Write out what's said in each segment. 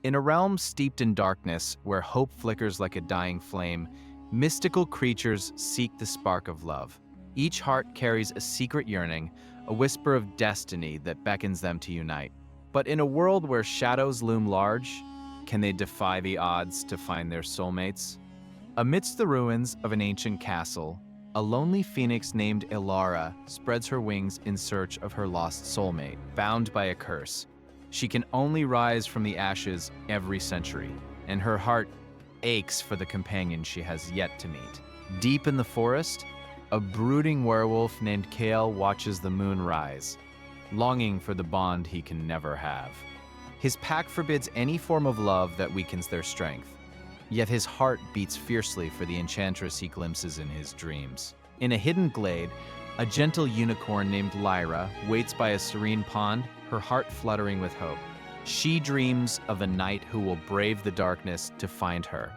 In a realm steeped in darkness, where hope flickers like a dying flame, mystical creatures seek the spark of love. Each heart carries a secret yearning, a whisper of destiny that beckons them to unite. But in a world where shadows loom large, can they defy the odds to find their soulmates? Amidst the ruins of an ancient castle, a lonely phoenix named Ilara spreads her wings in search of her lost soulmate, bound by a curse. She can only rise from the ashes every century, and her heart aches for the companion she has yet to meet. Deep in the forest, a brooding werewolf named Kale watches the moon rise, longing for the bond he can never have. His pack forbids any form of love that weakens their strength, yet his heart beats fiercely for the enchantress he glimpses in his dreams. In a hidden glade, a gentle unicorn named Lyra waits by a serene pond, her heart fluttering with hope. She dreams of a knight who will brave the darkness to find her,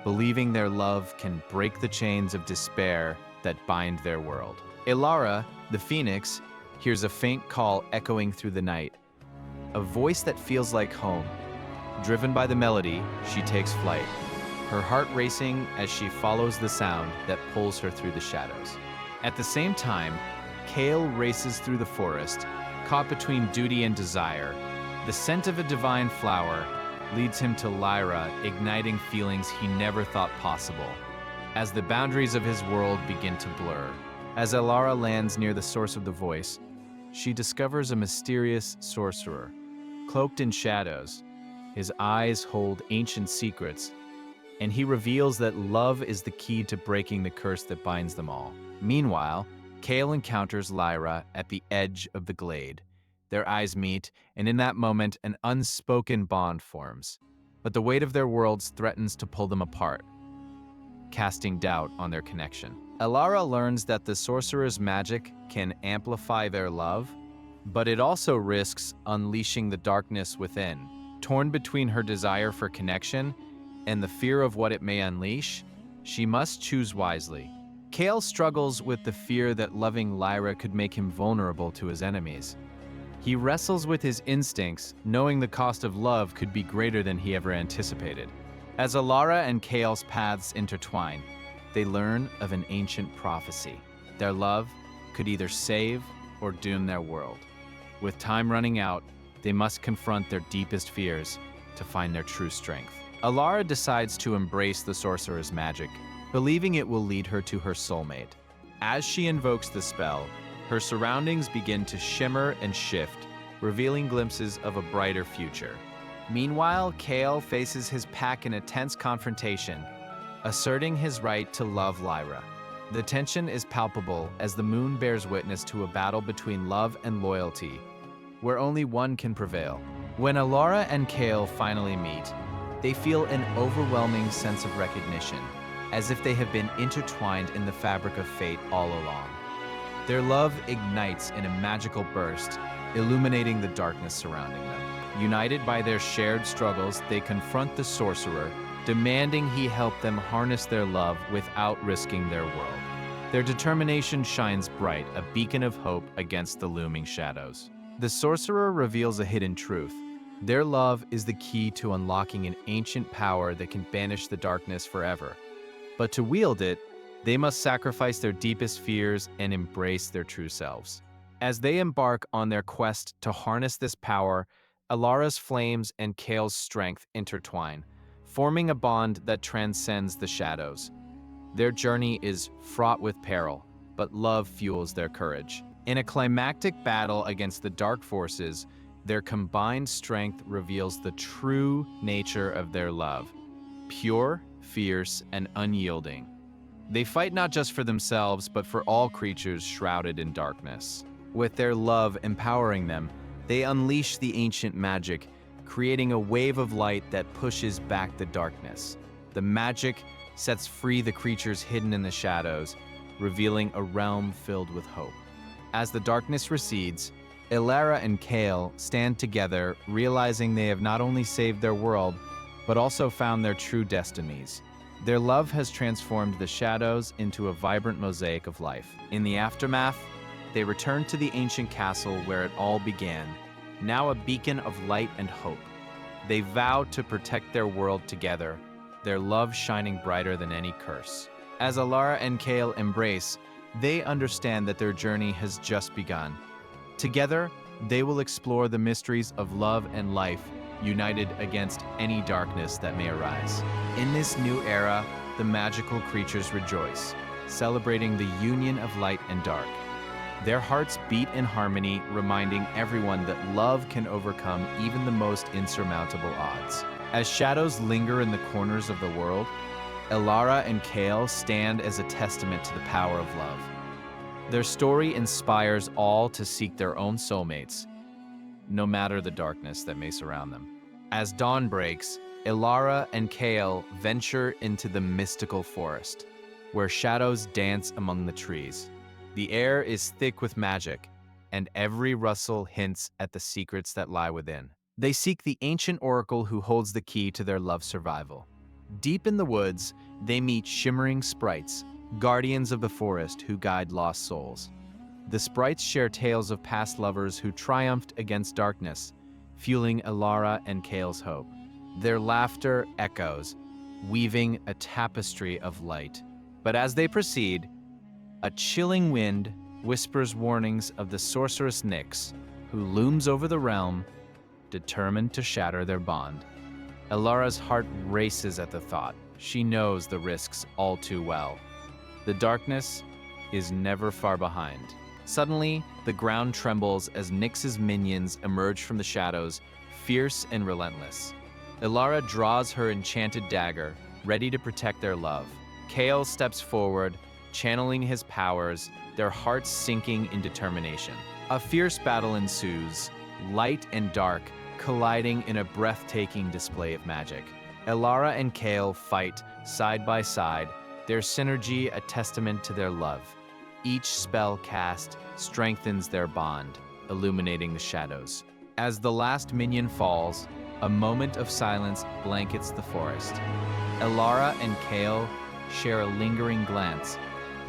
believing their love can break the chains of despair that bind their world. Ilara, the phoenix, hears a faint call echoing through the night, a voice that feels like home. Driven by the melody, she takes flight, her heart racing as she follows the sound that pulls her through the shadows. At the same time, Kale races through the forest, caught between duty and desire. The scent of a divine flower leads him to Lyra, igniting feelings he never thought possible. As the boundaries of his world begin to blur, as Ilara lands near the source of the voice, she discovers a mysterious sorcerer. Cloaked in shadows, his eyes hold ancient secrets, and he reveals that love is the key to breaking the curse that binds them all. Meanwhile, Kale encounters Lyra at the edge of the glade. Their eyes meet, and in that moment, an unspoken bond forms. But the weight of their worlds threatens to pull them apart, casting doubt on their connection. Ilara learns that the sorcerer's magic can amplify their love, but it also risks unleashing the darkness within. Torn between her desire for connection and the fear of what it may unleash, she must choose wisely. Kale struggles with the fear that loving Lyra could make him vulnerable to his enemies. He wrestles with his instincts, knowing the cost of love could be greater than he ever anticipated. As Ilara and Kale's paths intertwine, they learn of an ancient prophecy. Their love could either save or doom their world. With time running out, they must confront their deepest fears to find their true strength. Ilara decides to embrace the sorcerer's magic, believing it will lead her to her soulmate. As she invokes the spell, her surroundings begin to shimmer and shift, revealing glimpses of a brighter future. Meanwhile, Kale faces his pack in a tense confrontation, asserting his right to love Lyra. The tension is palpable as the moon bears witness to a battle between love and loyalty, where only one can prevail. When Ilara and Kale finally meet, they feel an overwhelming sense of recognition, as if they have been intertwined in the fabric of fate all along. Their love ignites in a magical burst, illuminating the darkness surrounding them. United by their shared struggles, they confront the sorcerer, demanding he help them harness their love without risking their world. Their determination shines bright, a beacon of hope against the looming shadows. The sorcerer reveals a hidden truth. Their love is the key to unlocking an ancient power that can banish the darkness forever. But to wield it, they must sacrifice their deepest fears and embrace their true selves. As they embark on their quest to harness this power, Ilara's flames and Kale's strength intertwine, forming a bond that transcends the shadows. Their journey is fraught with peril, but love fuels their courage. In a climactic battle against the dark forces, their combined strength reveals the true nature of their love: pure, fierce, and unyielding. They fight not just for themselves, but for all creatures shrouded in darkness. With their love empowering them, they unleash the ancient magic, creating a wave of light that pushes back the darkness. The magic sets free the creatures hidden in the shadows, revealing a realm filled with hope. As the darkness recedes, Ilara and Kale stand together, realizing they have not only saved their world, but also found their true destinies. Their love has transformed the shadows into a vibrant mosaic of life. In the aftermath, they return to the ancient castle where it all began, now a beacon of light and hope. They vow to protect their world together, their love shining brighter than any curse. As Alara and Kale embrace, they understand that their journey has just begun. Together, they will explore the mysteries of love and life, united against any darkness that may arise. In this new era, the magical creatures rejoice, celebrating the union of light and dark. Their hearts beat in harmony, reminding everyone that love can overcome even the most insurmountable odds. As shadows linger in the corners of the world, Alara and Kale stand as a testament to the power of love. Their story inspires all to seek their own soulmates, no matter the darkness that may surround them. As dawn breaks, Alara and Kale venture into the mystical forest, where shadows dance among the trees. The air is thick with magic, and every rustle hints at the secrets that lie within. They seek the ancient oracle who holds the key to their love survival. Deep in the woods, they meet shimmering sprites, guardians of the forest who guide lost souls. The sprites share tales of past lovers who triumphed against darkness, fueling Alara and Kale's hope. Their laughter echoes, weaving a tapestry of light. But as they proceed, a chilling wind whispers warnings of the sorceress Nyx, who looms over the realm, determined to shatter their bond. Alara's heart races at the thought. She knows the risks all too well. The darkness is never far behind. Suddenly, the ground trembles as Nyx's minions emerge from the shadows, fierce and relentless. Alara draws her enchanted dagger, ready to protect their love. Kale steps forward, channeling his powers, their hearts sinking in determination. A fierce battle ensues, light and dark colliding in a breathtaking display of magic. Alara and Kale fight side by side, their synergy a testament to their love. Each spell cast strengthens their bond, illuminating the shadows. As the last minion falls, a moment of silence blankets the forest. Alara and Kale share a lingering glance,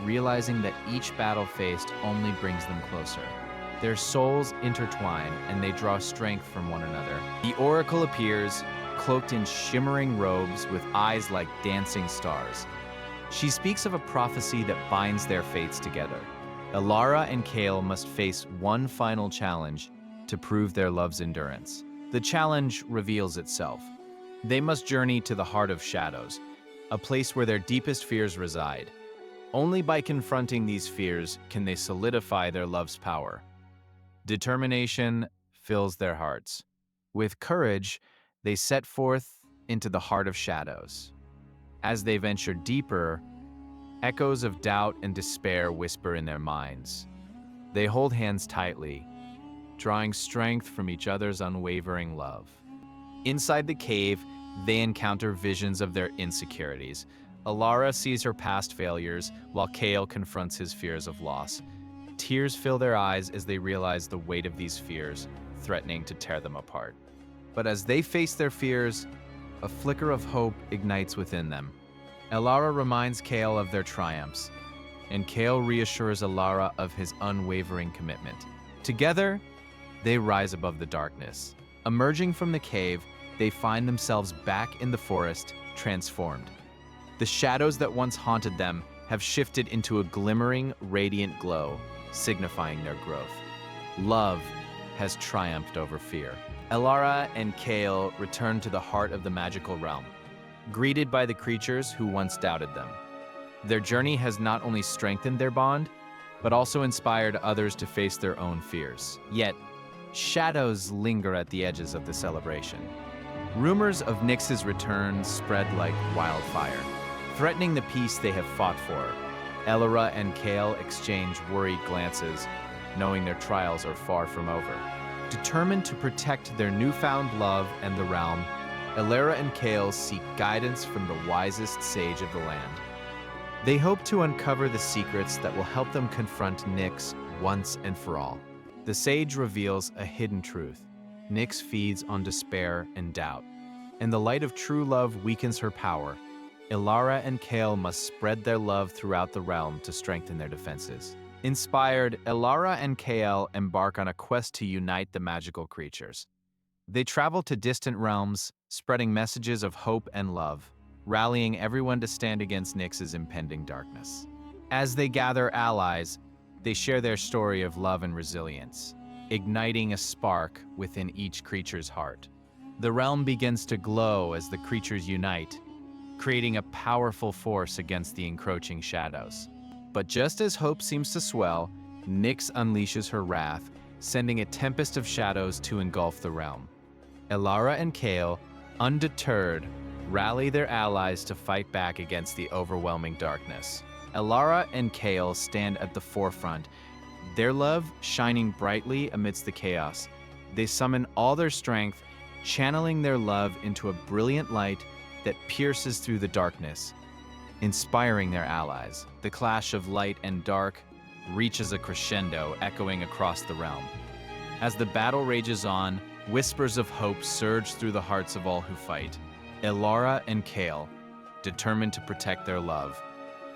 realizing that each battle faced only brings them closer. Their souls intertwine and they draw strength from one another. The oracle appears, cloaked in shimmering robes with eyes like dancing stars. She speaks of a prophecy that binds their fates together. Alara and Kale must face one final challenge to prove their love's endurance. The challenge reveals itself. They must journey to the heart of shadows, a place where their deepest fears reside. Only by confronting these fears can they solidify their love's power. Determination fills their hearts. With courage, they set forth into the heart of shadows. As they venture deeper, echoes of doubt and despair whisper in their minds. They hold hands tightly, drawing strength from each other's unwavering love. Inside the cave, they encounter visions of their insecurities. Alara sees her past failures, while Kale confronts his fears of loss. Tears fill their eyes as they realize the weight of these fears, threatening to tear them apart. But as they face their fears, a flicker of hope ignites within them. Alara reminds Kale of their triumphs, and Kale reassures Alara of his unwavering commitment. Together, they rise above the darkness. Emerging from the cave, they find themselves back in the forest, transformed. The shadows that once haunted them have shifted into a glimmering, radiant glow, signifying their growth. Love has triumphed over fear. Alara and Kale return to the heart of the magical realm, greeted by the creatures who once doubted them. Their journey has not only strengthened their bond, but also inspired others to face their own fears. Yet, shadows linger at the edges of the celebration. Rumors of Nyx's return spread like wildfire, threatening the peace they have fought for. Alara and Kale exchange worried glances, knowing their trials are far from over. Determined to protect their newfound love and the realm, Alara and Kale seek guidance from the wisest sage of the land. They hope to uncover the secrets that will help them confront Nyx once and for all. The sage reveals a hidden truth. Nyx feeds on despair and doubt, and the light of true love weakens her power. Alara and Kale must spread their love throughout the realm to strengthen their defenses. Inspired, Alara and Kale embark on a quest to unite the magical creatures. They travel to distant realms, spreading messages of hope and love, rallying everyone to stand against Nyx's impending darkness. As they gather allies, they share their story of love and resilience, igniting a spark within each creature's heart. The realm begins to glow as the creatures unite, creating a powerful force against the encroaching shadows. But just as hope seems to swell, Nyx unleashes her wrath, sending a tempest of shadows to engulf the realm. Elara and Kale, undeterred, rally their allies to fight back against the overwhelming darkness. Elara and Kale stand at the forefront, their love shining brightly amidst the chaos. They summon all their strength, channeling their love into a brilliant light that pierces through the darkness, inspiring their allies. The clash of light and dark reaches a crescendo, echoing across the realm. As the battle rages on, whispers of hope surge through the hearts of all who fight. Elara and Kale, determined to protect their love,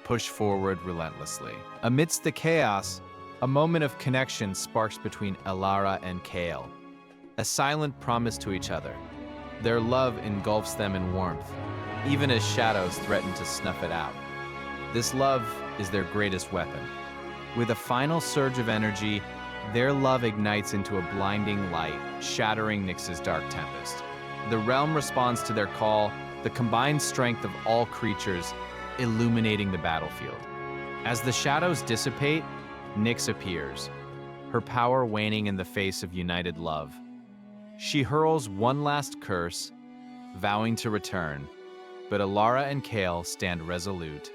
push forward relentlessly. Amidst the chaos, a moment of connection sparks between Elara and Kale, a silent promise to each other. Their love engulfs them in warmth, even as shadows threaten to snuff it out. This love is their greatest weapon. With a final surge of energy, their love ignites into a blinding light, shattering Nyx's dark tempest. The realm responds to their call, the combined strength of all creatures illuminating the battlefield. As the shadows dissipate, Nyx appears, her power waning in the face of united love. She hurls one last curse, vowing to return, but Elara and Kale stand resolute,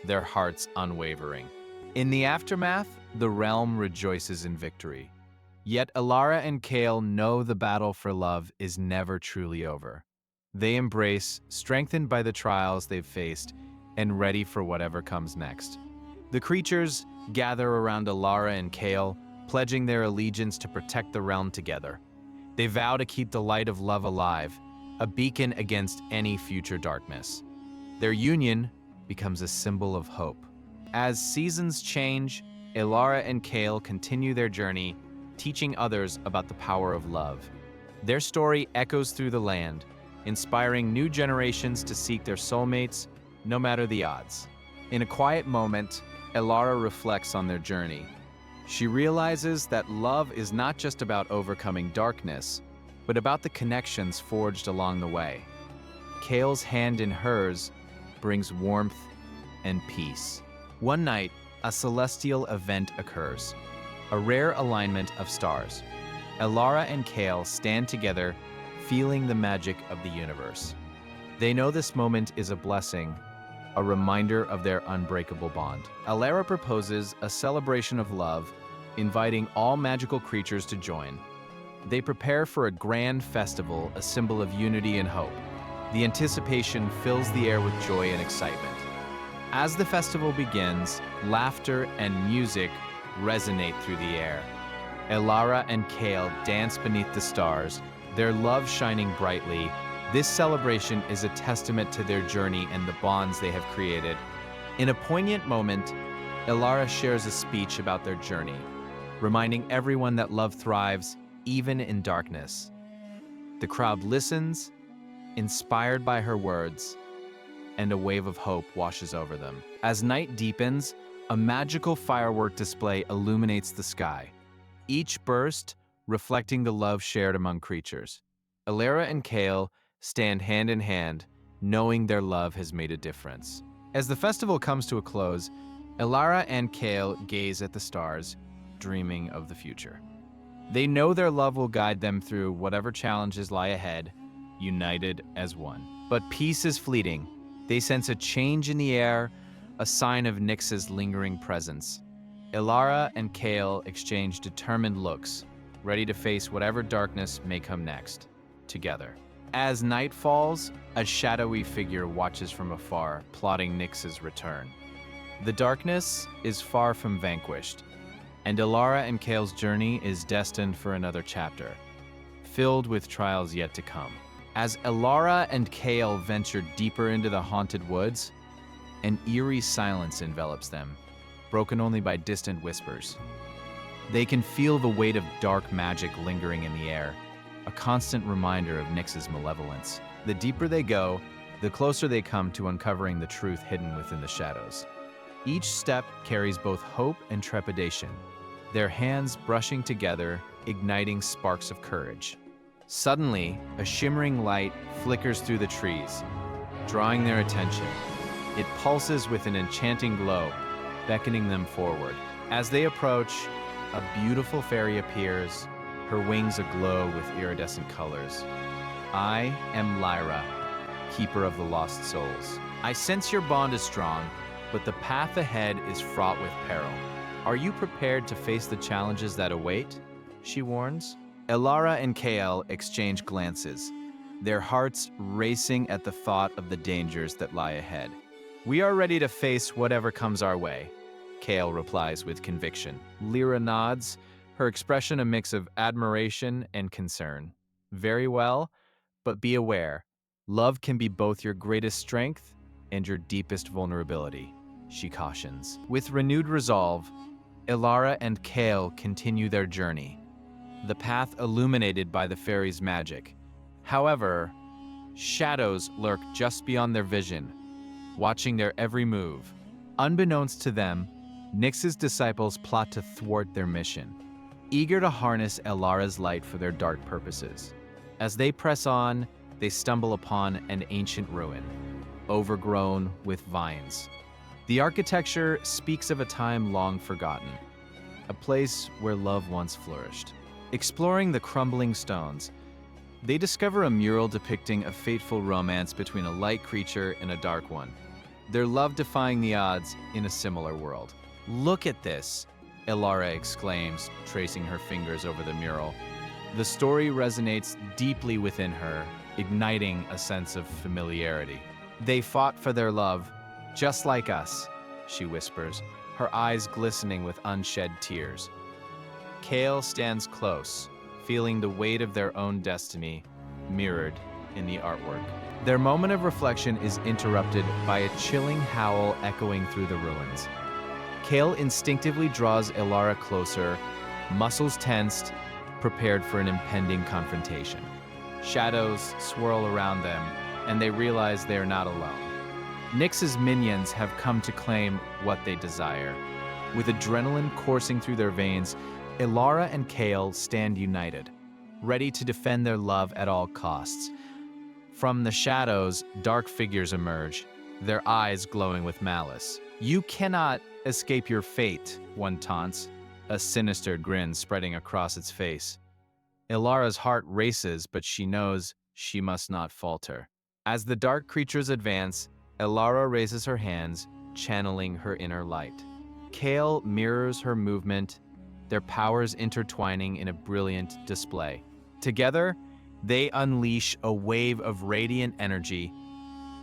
their hearts unwavering. In the aftermath, the realm rejoices in victory. Yet Elara and Kale know the battle for love is never truly over. They embrace, strengthened by the trials they've faced, and ready for whatever comes next. The creatures gather around Elara and Kale, pledging their allegiance to protect the realm together. They vow to keep the light of love alive, a beacon against any future darkness. Their union becomes a symbol of hope. As seasons change, Elara and Kale continue their journey, teaching others about the power of love. Their story echoes through the land, inspiring new generations to seek their soulmates, no matter the odds. In a quiet moment, Elara reflects on their journey. She realizes that love is not just about overcoming darkness, but about the connections forged along the way. Kale's hand in hers brings warmth and peace. One night, a celestial event occurs, a rare alignment of stars. Elara and Kale stand together, feeling the magic of the universe. They know this moment is a blessing, a reminder of their unbreakable bond. Elara proposes a celebration of love, inviting all magical creatures to join. They prepare for a grand festival, a symbol of unity and hope. The anticipation fills the air with joy and excitement. As the festival begins, laughter and music resonate through the air. Elara and Kale dance beneath the stars, their love shining brightly. This celebration is a testament to their journey and the bonds they have created. In a poignant moment, Elara shares a speech about their journey, reminding everyone that love thrives even in darkness. The crowd listens, inspired by her words, and a wave of hope washes over them. As night deepens, a magical firework display illuminates the sky, each burst reflecting the love shared among creatures. Elara and Kale stand hand in hand, knowing their love has made a difference. As the festival comes to a close, Elara and Kale gaze at the stars, dreaming of the future. They know their love will guide them through whatever challenges lie ahead, united as one. But peace is fleeting. They sense a change in the air, a sign of Nyx's lingering presence. Elara and Kale exchange determined looks, ready to face whatever darkness may come next, together. As night falls, a shadowy figure watches from afar, plotting Nyx's return. The darkness is far from vanquished, and Elara and Kale's journey is destined for another chapter, filled with trials yet to come. As Elara and Kale venture deeper into the haunted woods, an eerie silence envelops them, broken only by distant whispers. They can feel the weight of dark magic lingering in the air, a constant reminder of Nyx's malevolence. The deeper they go, the closer they come to uncovering the truth hidden within the shadows. Each step carries both hope and trepidation, their hands brushing together, igniting sparks of courage. Suddenly, a shimmering light flickers through the trees, drawing their attention. It pulses with an enchanting glow, beckoning them forward. As they approach, a beautiful fairy appears, her wings aglow with iridescent colors. I am Lyra, keeper of the lost souls. I sense your bond is strong, but the path ahead is fraught with peril. Are you prepared to face the challenges that await? She warns. Elara and Kael exchange glances, their hearts racing at the thought of the dangers that lie ahead. We are ready to face whatever comes our way, Kael replies with conviction. Lyra nods, her expression a mix of admiration and concern. Very well, but be aware, love can be both your greatest strength and your deepest vulnerability, she cautions. With renewed resolve, Elara and Kael continue their journey, the path illuminated by the fairy's magic. However, shadows lurk just beyond their vision, watching their every move. Unbeknownst to them, Nyx's disciples plot to thwart their mission, eager to harness Elara's light for their dark purposes. As they press on, they stumble upon an ancient ruin, overgrown with vines. The architecture speaks of a time long forgotten, a place where love once flourished. Exploring the crumbling stones, they discover a mural depicting a fateful romance between a light creature and a dark one, their love defying the odds in a similar world. Look at this, Elara exclaims, tracing her fingers over the mural. The story resonates deeply within her, igniting a sense of familiarity. They fought for their love, just like us, she whispers, her eyes glistening with unshed tears. Kael stands close, feeling the weight of their own destiny mirrored in the artwork. Their moment of reflection is interrupted by a chilling howl echoing through the ruins. Kael instinctively draws Elara closer, muscles tensed, prepared for an impending confrontation. Shadows swirl around them, and they realize they are not alone. Nyx's minions have come to claim what they desire. With adrenaline coursing through their veins, Elara and Kael stand united, ready to defend their love at all costs. From the shadows, dark figures emerge, their eyes glowing with malice. You cannot escape your fate, one taunts, a sinister grin spreading across its face. Elara's heart races, but she knows she must not falter. As the dark creatures advance, Elara raises her hands, channeling her inner light. Kael mirrors her movement, their powers intertwining in a brilliant display. Together, they unleash a wave of radiant energy,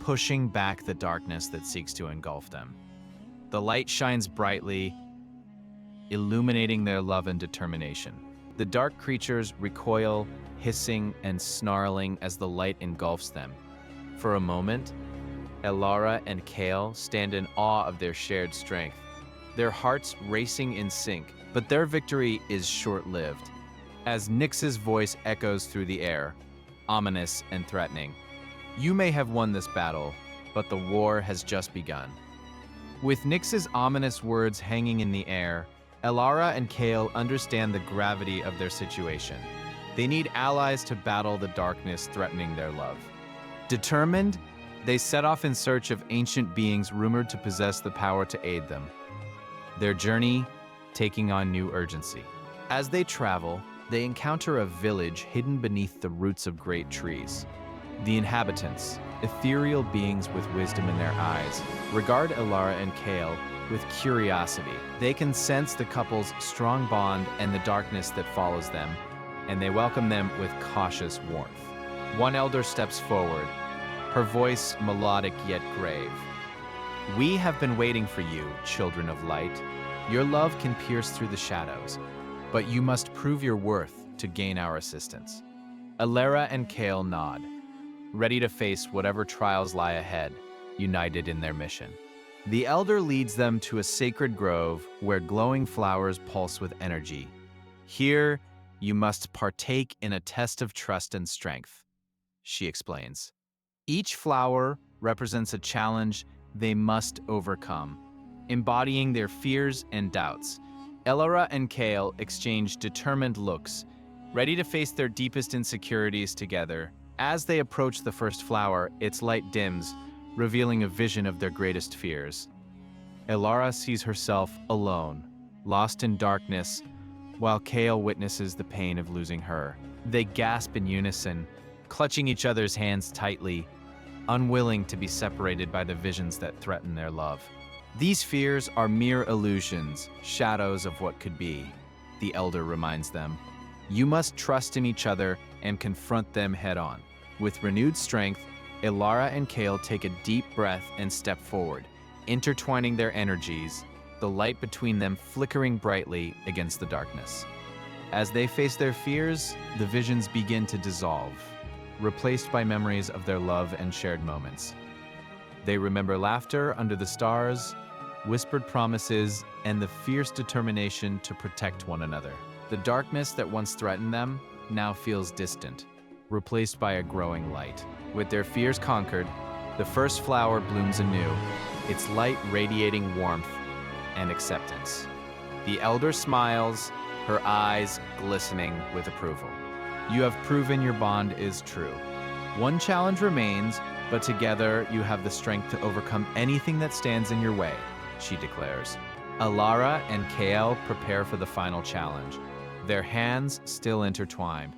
pushing back the darkness that seeks to engulf them. The light shines brightly, illuminating their love and determination. The dark creatures recoil, hissing and snarling as the light engulfs them. For a moment, Elara and Kael stand in awe of their shared strength, their hearts racing in sync. But their victory is short-lived, as Nyx's voice echoes through the air, ominous and threatening. You may have won this battle, but the war has just begun. With Nyx's ominous words hanging in the air, Elara and Kael understand the gravity of their situation. They need allies to battle the darkness threatening their love. Determined, they set off in search of ancient beings rumored to possess the power to aid them. Their journey taking on new urgency. As they travel, they encounter a village hidden beneath the roots of great trees. The inhabitants, ethereal beings with wisdom in their eyes, regard Elara and Kael with curiosity. They can sense the couple's strong bond and the darkness that follows them, and they welcome them with cautious warmth. One elder steps forward, her voice melodic yet grave. We have been waiting for you, children of light. Your love can pierce through the shadows, but you must prove your worth to gain our assistance. Elara and Kael nod, ready to face whatever trials lie ahead, united in their mission. The elder leads them to a sacred grove where glowing flowers pulse with energy. Here, You must partake in a test of trust and strength, she explains. Each flower represents a challenge they must overcome, embodying their fears and doubts. Elara and Kale exchange determined looks, ready to face their deepest insecurities together. As they approach the first flower, its light dims, revealing a vision of their greatest fears. Elara sees herself alone, lost in darkness, while Kale witnesses the pain of losing her. They gasp in unison, clutching each other's hands tightly, unwilling to be separated by the visions that threaten their love. These fears are mere illusions, shadows of what could be, the elder reminds them. You must trust in each other and confront them head-on. With renewed strength, Elara and Kale take a deep breath and step forward, intertwining their energies, the light between them flickering brightly against the darkness. As they face their fears, the visions begin to dissolve, replaced by memories of their love and shared moments. They remember laughter under the stars, whispered promises, and the fierce determination to protect one another. The darkness that once threatened them now feels distant, replaced by a growing light. With their fears conquered, the first flower blooms anew, its light radiating warmth and acceptance. The elder smiles, her eyes glistening with approval. You have proven your bond is true. One challenge remains, but together you have the strength to overcome anything that stands in your way, she declares. Elara and Kale prepare for the final challenge, their hands still intertwined.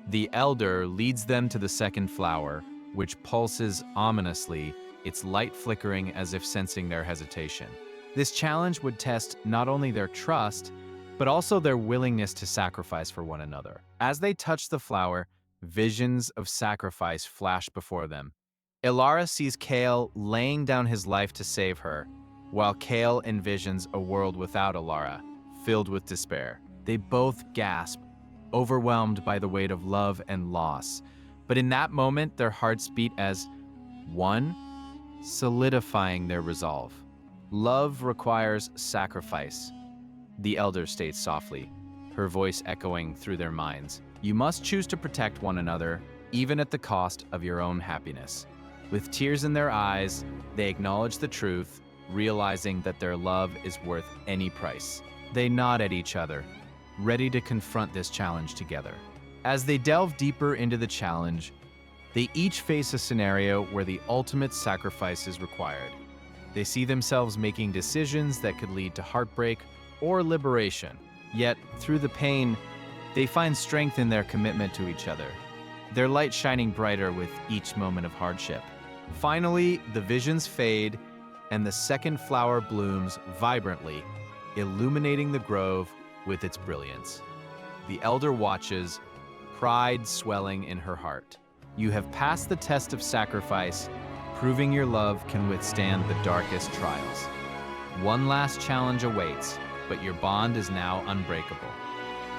The elder leads them to the second flower, which pulses ominously, its light flickering as if sensing their hesitation. This challenge would test not only their trust, but also their willingness to sacrifice for one another. As they touch the flower, visions of sacrifice flash before them. Elara sees Kale laying down his life to save her, while Kale envisions a world without Elara, filled with despair. They both gasp, overwhelmed by the weight of love and loss. But in that moment, their hearts beat as one, solidifying their resolve. Love requires sacrifice, the elder states softly, her voice echoing through their minds. You must choose to protect one another, even at the cost of your own happiness. With tears in their eyes, they acknowledge the truth, realizing that their love is worth any price. They nod at each other, ready to confront this challenge together. As they delve deeper into the challenge, they each face a scenario where the ultimate sacrifice is required. They see themselves making decisions that could lead to heartbreak or liberation. Yet, through the pain, they find strength in their commitment to each other, their light shining brighter with each moment of hardship. Finally, the visions fade, and the second flower blooms vibrantly, illuminating the grove with its brilliance. The elder watches, pride swelling in her heart. You have passed the test of sacrifice, proving your love can withstand the darkest trials. One last challenge awaits, but your bond is now unbreakable,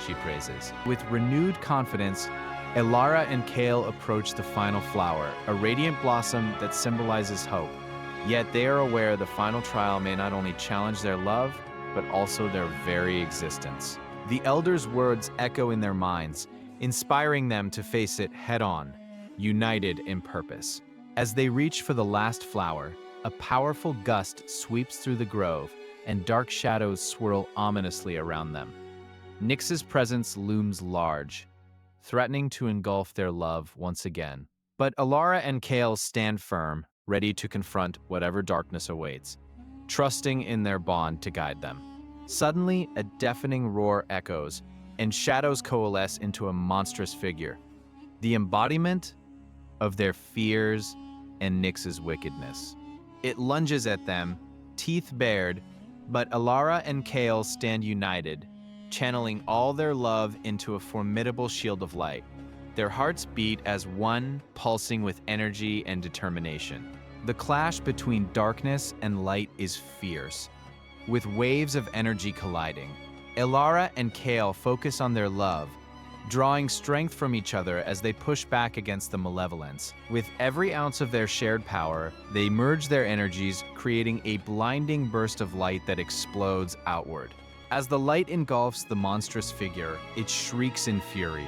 she praises. With renewed confidence, Elara and Kale approach the final flower, a radiant blossom that symbolizes hope. Yet they are aware the final trial may not only challenge their love, but also their very existence. The elder's words echo in their minds, inspiring them to face it head-on, united in purpose. As they reach for the last flower, a powerful gust sweeps through the grove, and dark shadows swirl ominously around them. Nyx's presence looms large, threatening to engulf their love once again. But Elara and Kale stand firm, ready to confront whatever darkness awaits, trusting in their bond to guide them. Suddenly, a deafening roar echoes, and shadows coalesce into a monstrous figure, the embodiment of their fears and Nyx's wickedness. It lunges at them, teeth bared, but Elara and Kale stand united, channeling all their love into a formidable shield of light. Their hearts beat as one, pulsing with energy and determination. The clash between darkness and light is fierce, with waves of energy colliding. Elara and Kale focus on their love, drawing strength from each other as they push back against the malevolence. With every ounce of their shared power, they merge their energies, creating a blinding burst of light that explodes outward. As the light engulfs the monstrous figure, it shrieks in fury,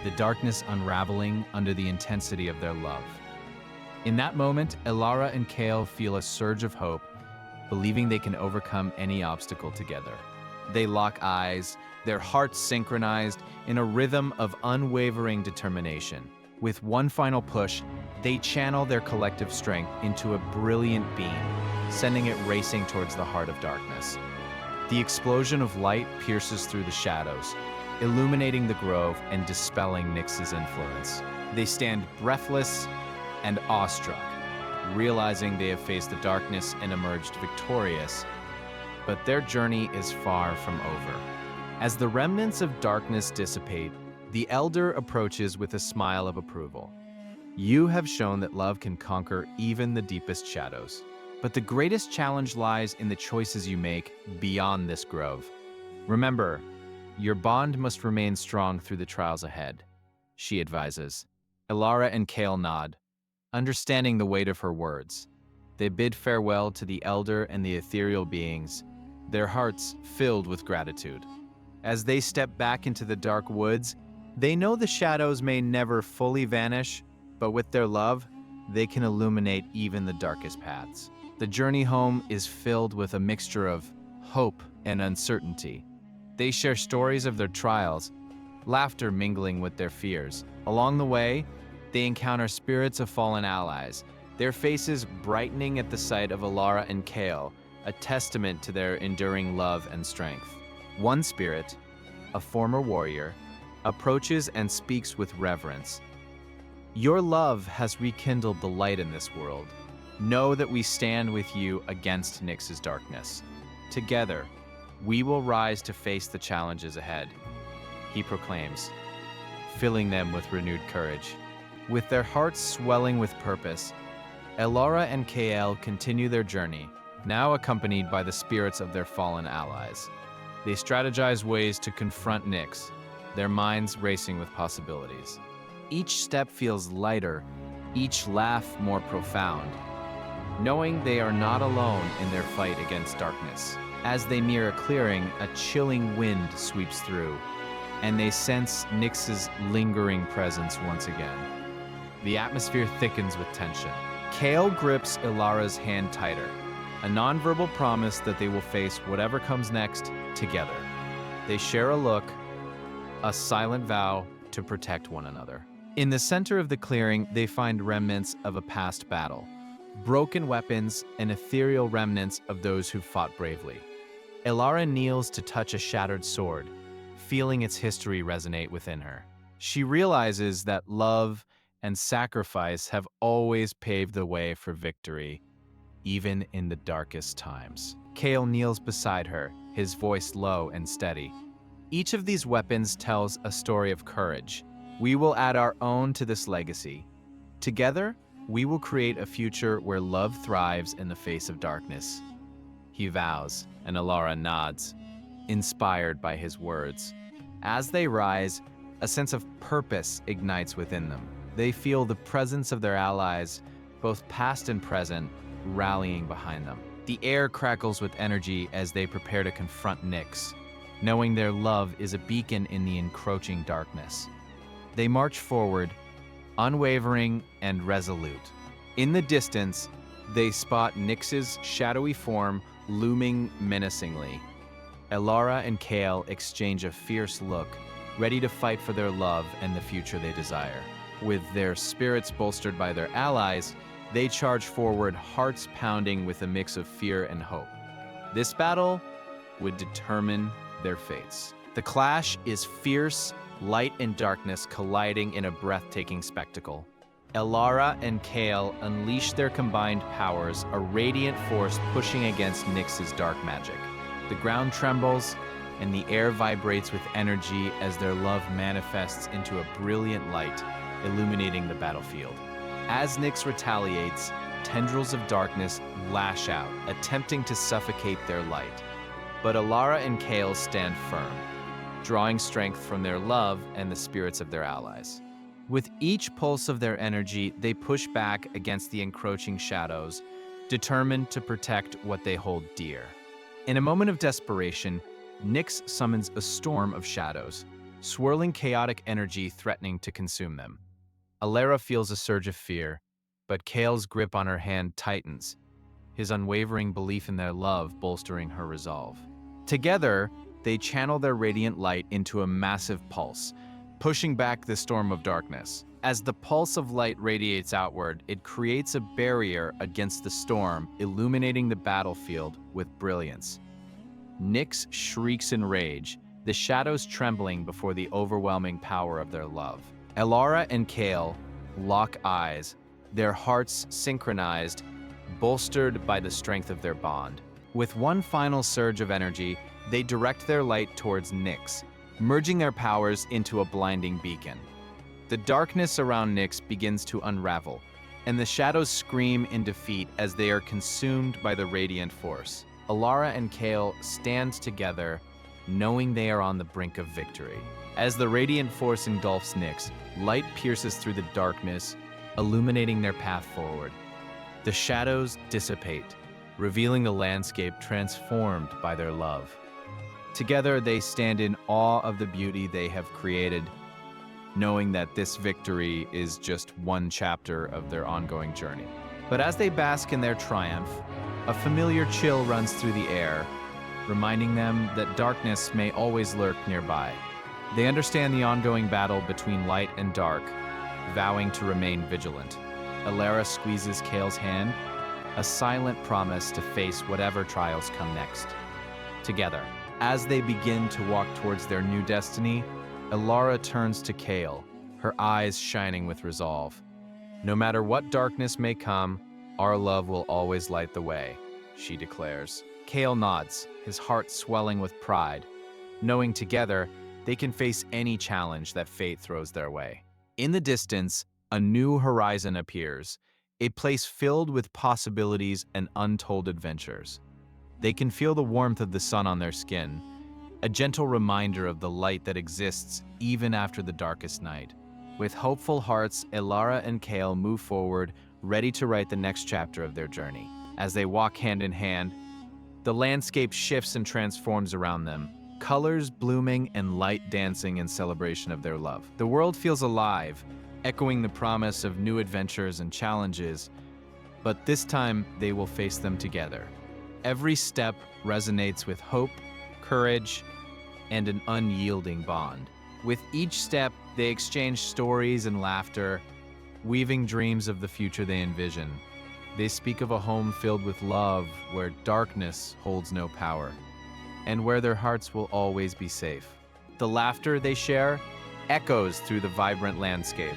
the darkness unraveling under the intensity of their love. In that moment, Elara and Kale feel a surge of hope, believing they can overcome any obstacle together. They lock eyes, their hearts synchronized in a rhythm of unwavering determination. With one final push, they channel their collective strength into a brilliant beam, sending it racing towards the heart of darkness. The explosion of light pierces through the shadows, illuminating the grove and dispelling Nyx's influence. They stand breathless and awestruck, realizing they have faced the darkness and emerged victorious. But their journey is far from over. As the remnants of darkness dissipate, the Elder approaches with a smile of approval. You have shown that love can conquer even the deepest shadows. But the greatest challenge lies in the choices you make beyond this grove. Remember, your bond must remain strong through the trials ahead, she advises. Elara and Kale nod, understanding the weight of her words. They bid farewell to the Elder and the ethereal beings, their hearts filled with gratitude. As they step back into the dark woods, they know the shadows may never fully vanish, but with their love, they can illuminate even the darkest paths. The journey home is filled with a mixture of hope and uncertainty. They share stories of their trials, laughter mingling with their fears. Along the way, they encounter spirits of fallen allies, their faces brightening at the sight of Elara and Kale, a testament to their enduring love and strength. One spirit, a former warrior, approaches and speaks with reverence. Your love has rekindled the light in this world. Know that we stand with you against Nyx's darkness. Together, we will rise to face the challenges ahead, he proclaims, filling them with renewed courage. With their hearts swelling with purpose, Elara and Kael continue their journey, now accompanied by the spirits of their fallen allies. They strategize ways to confront Nyx, their minds racing with possibilities. Each step feels lighter, each laugh more profound, knowing they are not alone in their fight against darkness. As they near a clearing, a chilling wind sweeps through, and they sense Nyx's lingering presence once again. The atmosphere thickens with tension. Kale grips Elara's hand tighter, a nonverbal promise that they will face whatever comes next together. They share a look, a silent vow to protect one another. In the center of the clearing, they find remnants of a past battle, broken weapons and ethereal remnants of those who fought bravely. Elara kneels to touch a shattered sword, feeling its history resonate within her. She realizes that love and sacrifice have always paved the way for victory, even in the darkest times. Kale kneels beside her, his voice low and steady. Each of these weapons tells a story of courage. We will add our own to this legacy. Together, we will create a future where love thrives in the face of darkness. He vows, and Elara nods, inspired by his words. As they rise, a sense of purpose ignites within them. They feel the presence of their allies, both past and present, rallying behind them. The air crackles with energy as they prepare to confront Nyx, knowing their love is a beacon in the encroaching darkness. They march forward, unwavering and resolute. In the distance, they spot Nyx's shadowy form looming menacingly. Elara and Kale exchange a fierce look, ready to fight for their love and the future they desire. With their spirits bolstered by their allies, they charge forward, hearts pounding with a mix of fear and hope. This battle would determine their fates. The clash is fierce, light and darkness colliding in a breathtaking spectacle. Elara and Kale unleash their combined powers, a radiant force pushing against Nyx's dark magic. The ground trembles, and the air vibrates with energy as their love manifests into a brilliant light, illuminating the battlefield. As Nyx retaliates, tendrils of darkness lash out, attempting to suffocate their light. But Elara and Kale stand firm, drawing strength from their love and the spirits of their allies. With each pulse of their energy, they push back against the encroaching shadows, determined to protect what they hold dear. In a moment of desperation, Nyx summons a storm of shadows, swirling chaotic energy threatening to consume them. Alara feels a surge of fear, but Kale's grip on her hand tightens, his unwavering belief in their love bolstering her resolve. Together, they channel their radiant light into a massive pulse, pushing back the storm of darkness. As the pulse of light radiates outward, it creates a barrier against the storm, illuminating the battlefield with brilliance. Nyx shrieks in rage, the shadows trembling before the overwhelming power of their love. Alara and Kale lock eyes, their hearts synchronized, bolstered by the strength of their bond. With one final surge of energy, they direct their light towards Nyx, merging their powers into a blinding beacon. The darkness around Nyx begins to unravel, and the shadows scream in defeat as they are consumed by the radiant force. Alara and Kale stand together, knowing they are on the brink of victory. As the radiant force engulfs Nyx, light pierces through the darkness, illuminating their path forward. The shadows dissipate, revealing a landscape transformed by their love. Together, they stand in awe of the beauty they have created, knowing that this victory is just one chapter of their ongoing journey. But as they bask in their triumph, a familiar chill runs through the air, reminding them that darkness may always lurk nearby. They understand the ongoing battle between light and dark, vowing to remain vigilant. Alara squeezes Kale's hand, a silent promise to face whatever trials come next. Together, as they begin to walk towards their new destiny, Alara turns to Kale, her eyes shining with resolve. No matter what darkness may come, our love will always light the way, she declares. Kale nods, his heart swelling with pride, knowing together they can face any challenge that fate throws their way. In the distance, a new horizon appears, a place filled with possibilities and untold adventures. They can feel the warmth of the sun on their skin, a gentle reminder of the light that exists even after the darkest night. With hopeful hearts, Alara and Kale move forward, ready to write the next chapter of their journey. As they walk hand in hand, the landscape shifts and transforms around them, colors blooming and light dancing in celebration of their love. The world feels alive, echoing the promise of new adventures and challenges, but this time they will face them together. Every step resonates with hope, courage, and an unyielding bond. With each step, they exchange stories and laughter, weaving dreams of the future they envision. They speak of a home filled with love, where darkness holds no power, and where their hearts will always be safe. The laughter they share echoes through the vibrant landscape,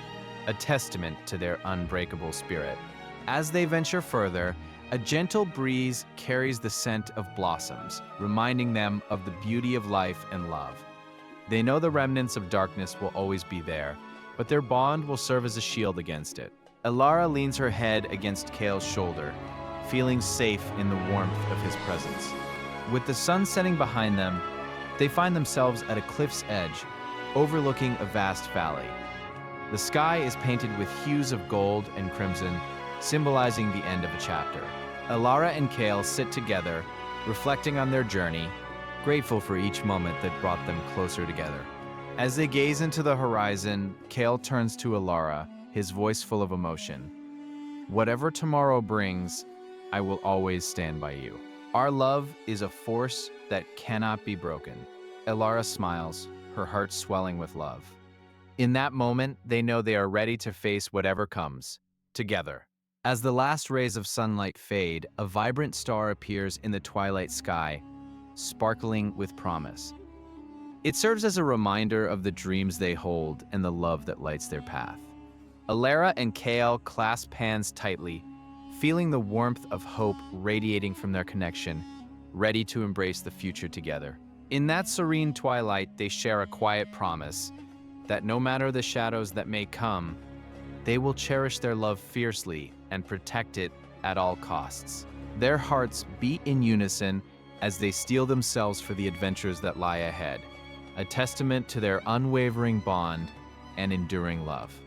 a testament to their unbreakable spirit. As they venture further, a gentle breeze carries the scent of blossoms, reminding them of the beauty of life and love. They know the remnants of darkness will always be there, but their bond will serve as a shield against it. Alara leans her head against Kale's shoulder, feeling safe in the warmth of his presence. With the sun setting behind them, they find themselves at a cliff's edge, overlooking a vast valley. The sky is painted with hues of gold and crimson, symbolizing the end of a chapter. Alara and Kale sit together, reflecting on their journey, grateful for each moment that brought them closer together. As they gaze into the horizon, Kale turns to Alara, his voice full of emotion. "Whatever tomorrow brings, I will always stand by you. Our love is a force that cannot be broken." Alara smiles, her heart swelling with love. In that moment, they know they are ready to face whatever comes, together. As the last rays of sunlight fade, a vibrant star appears in the twilight sky, sparkling with promise. It serves as a reminder of the dreams they hold and the love that lights their path. Alara and Kale clasp hands tightly, feeling the warmth of hope radiating from their connection, ready to embrace the future together. In that serene twilight, they share a quiet promise that no matter the shadows that may come, they will cherish their love fiercely and protect it at all costs. Their hearts beat in unison as they steel themselves for the adventures that lie ahead, a testament to their unwavering bond and enduring love.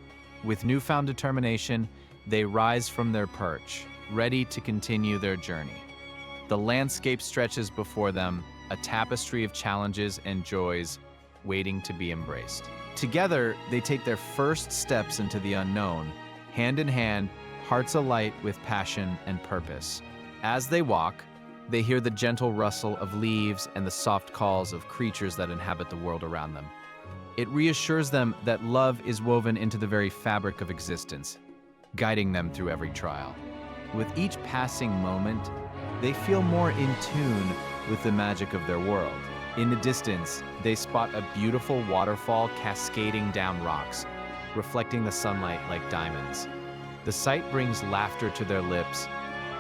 With newfound determination, they rise from their perch, ready to continue their journey. The landscape stretches before them, a tapestry of challenges and joys waiting to be embraced. Together, they take their first steps into the unknown, hand in hand, hearts alight with passion and purpose. As they walk, they hear the gentle rustle of leaves and the soft calls of creatures that inhabit the world around them. It reassures them that love is woven into the very fabric of existence, guiding them through every trial. With each passing moment, they feel more in tune with the magic of their world. In the distance, they spot a beautiful waterfall cascading down rocks, reflecting the sunlight like diamonds. The sight brings laughter to their lips,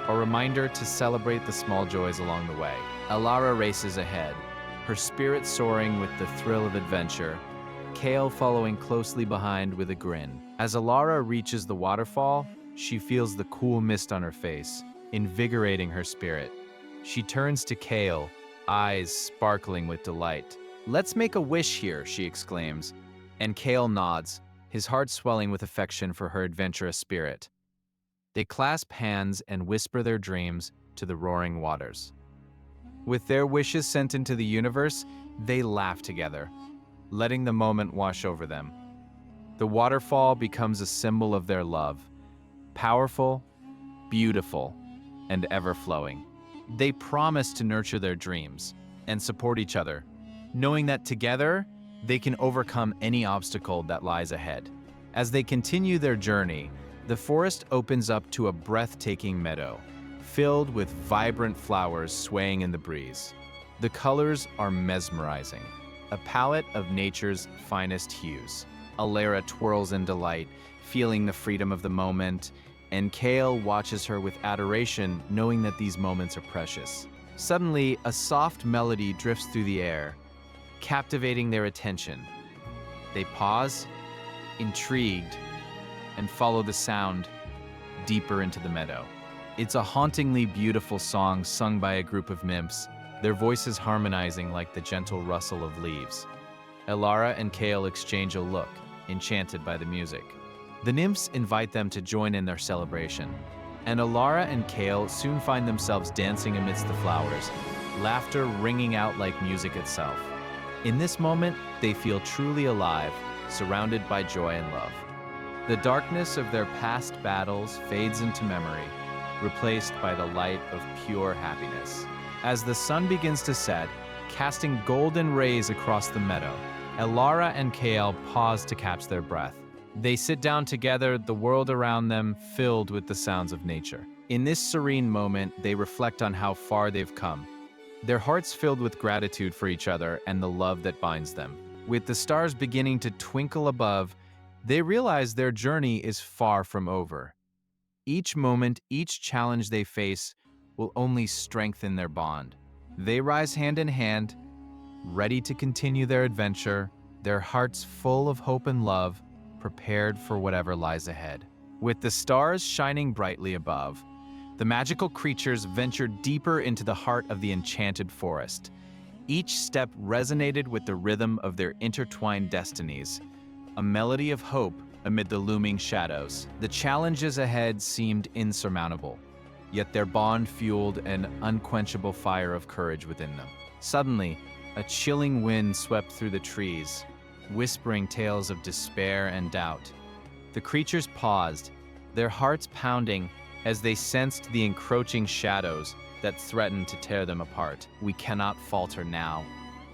a reminder to celebrate the small joys along the way. Alara races ahead, her spirit soaring with the thrill of adventure, Kale following closely behind with a grin. As Alara reaches the waterfall, she feels the cool mist on her face, invigorating her spirit. She turns to Kale, eyes sparkling with delight. "Let's make a wish here," she exclaims, and Kale nods, his heart swelling with affection for her adventurous spirit. They clasp hands and whisper their dreams to the roaring waters. With their wishes sent into the universe, they laugh together, letting the moment wash over them. The waterfall becomes a symbol of their love, powerful, beautiful, and ever-flowing. They promise to nurture their dreams and support each other, knowing that together, they can overcome any obstacle that lies ahead. As they continue their journey, the forest opens up to a breathtaking meadow, filled with vibrant flowers swaying in the breeze. The colors are mesmerizing, a palette of nature's finest hues. Alara twirls in delight, feeling the freedom of the moment, and Kale watches her with adoration, knowing that these moments are precious. Suddenly, a soft melody drifts through the air, captivating their attention. They pause, intrigued, and follow the sound deeper into the meadow. It's a hauntingly beautiful song sung by a group of nymphs, their voices harmonizing like the gentle rustle of leaves. Alara and Kale exchange a look, enchanted by the music. The nymphs invite them to join in their celebration, and Alara and Kale soon find themselves dancing amidst the flowers, laughter ringing out like music itself. In this moment, they feel truly alive, surrounded by joy and love. The darkness of their past battles fades into memory, replaced by the light of pure happiness. As the sun begins to set, casting golden rays across the meadow, Alara and Kale pause to catch their breath. They sit down together, the world around them filled with the sounds of nature. In this serene moment, they reflect on how far they've come, their hearts filled with gratitude for each other and the love that binds them. With the stars beginning to twinkle above, they realize their journey is far from over. Each moment, each challenge they face will only strengthen their bond. They rise hand in hand, ready to continue their adventure, their hearts full of hope and love, prepared for whatever lies ahead. With the stars shining brightly above, the magical creatures ventured deeper into the heart of the enchanted forest. Each step resonated with the rhythm of their intertwined destinies, a melody of hope amid the looming shadows. The challenges ahead seemed insurmountable, yet their bond fueled an unquenchable fire of courage within them. Suddenly, a chilling wind swept through the trees, whispering tales of despair and doubt. The creatures paused, their hearts pounding as they sensed the encroaching shadows that threatened to tear them apart. "We cannot falter now,"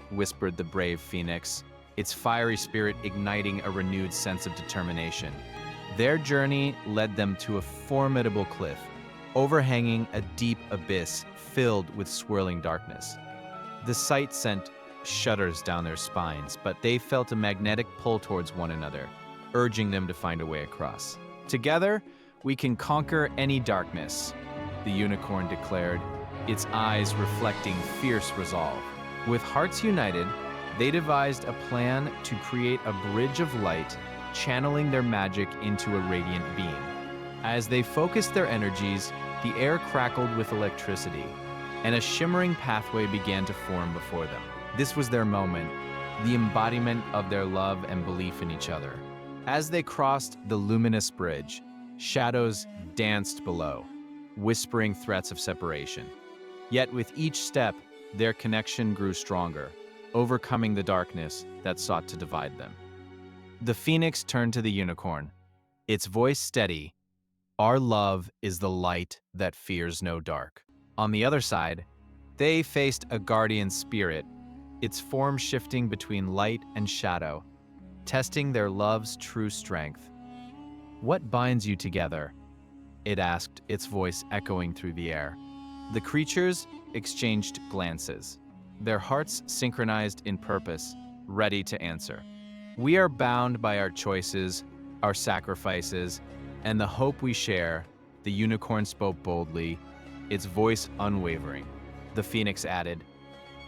whispered the brave phoenix, its fiery spirit igniting a renewed sense of determination. Their journey led them to a formidable cliff, overhanging a deep abyss filled with swirling darkness. The sight sent shudders down their spines, but they felt a magnetic pull towards one another, urging them to find a way across. "Together, we can conquer any darkness," the unicorn declared, its eyes reflecting fierce resolve. With hearts united, they devised a plan to create a bridge of light, channeling their magic into a radiant beam. As they focused their energies, the air crackled with electricity, and a shimmering pathway began to form before them. This was their moment, the embodiment of their love and belief in each other. As they crossed the luminous bridge, shadows danced below, whispering threats of separation. Yet with each step, Their connection grew stronger, overcoming the darkness that sought to divide them. The phoenix turned to the unicorn, its voice steady. Our love is the light that fears no dark. On the other side, they faced a guardian spirit, its form shifting between light and shadow, testing their love's true strength. "What binds you together?" it asked, its voice echoing through the air. The creatures exchanged glances, their hearts synchronized in purpose, ready to answer. "We are bound by our choices, our sacrifices, and the hope we share," the unicorn spoke boldly, its voice unwavering. The phoenix added,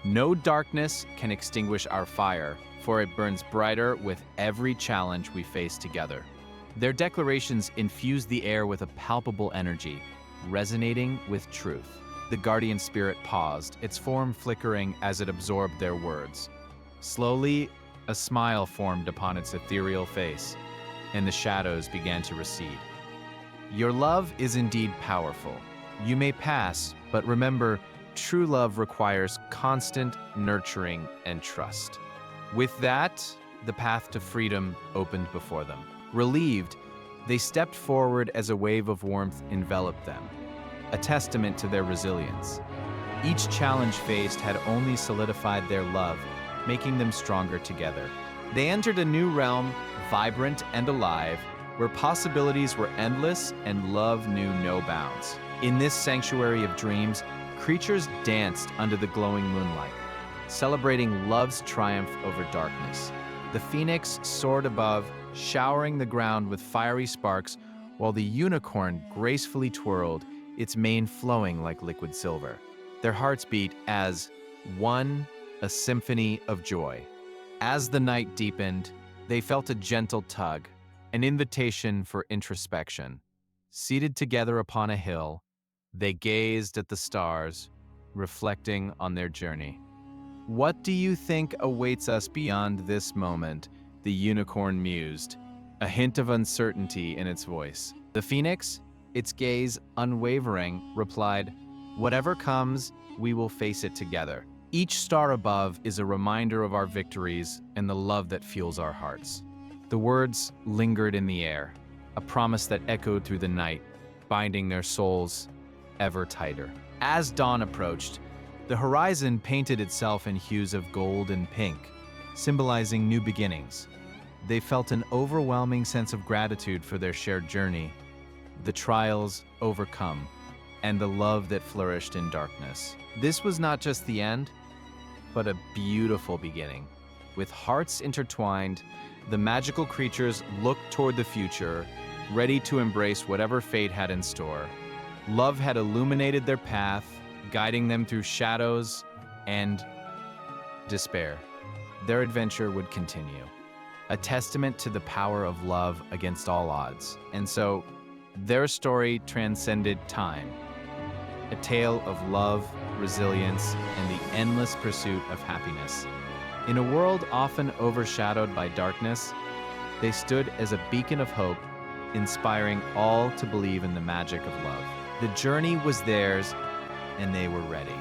"No darkness can extinguish our fire, for it burns brighter with every challenge we face together." Their declarations infused the air with a palpable energy, resonating with truth. The guardian spirit paused, its form flickering as it absorbed their words. Slowly, a smile formed upon its ethereal face, and the shadows began to recede. "Your love is indeed powerful. You may pass, but remember, true love requires constant nurturing and trust." With that, the path to freedom opened before them. Relieved, they stepped forward as a wave of warmth enveloped them, a testament to their resilience. Each challenge faced had only solidified their love, making them stronger together. They entered a new realm, vibrant and alive, where possibilities were endless and love knew no bounds. In this sanctuary of dreams, creatures danced under the glowing moonlight, celebrating love's triumph over darkness. The phoenix soared above, showering the ground with fiery sparks, while the unicorn gracefully twirled, its mane flowing like liquid silver. Their hearts beat as one, a symphony of joy. As the night deepened, they felt a gentle tug, an invitation for introspection. Seated together upon a hill, they gazed at the stars, reflecting on their journey. "What do you think awaits us beyond this moment?" the unicorn mused, a hint of uncertainty in its voice. The phoenix, its gaze unwavering, replied, "Whatever comes, we will face it together. Each star above is a reminder of our victories and the love that fuels our hearts." The words lingered in the air, a promise that echoed through the night, binding their souls ever tighter. As dawn approached, the horizon painted itself in hues of gold and pink, symbolizing new beginnings. They felt an overwhelming sense of gratitude for their shared journey, the trials overcome, and the love that flourished in darkness. This was not just the end, but a beautiful beginning. With hearts intertwined, the magical creatures looked toward the future, ready to embrace whatever fate had in store. Love had illuminated their path, guiding them through shadows and despair. Their adventure would continue, a testament to the power of love against all odds. And so, their story transcended time, a tale of love, resilience, and the endless pursuit of happiness. In a world often overshadowed by darkness, they stood as a beacon of hope, inspiring all to believe in the magic of love. The journey was theirs, and they were ready.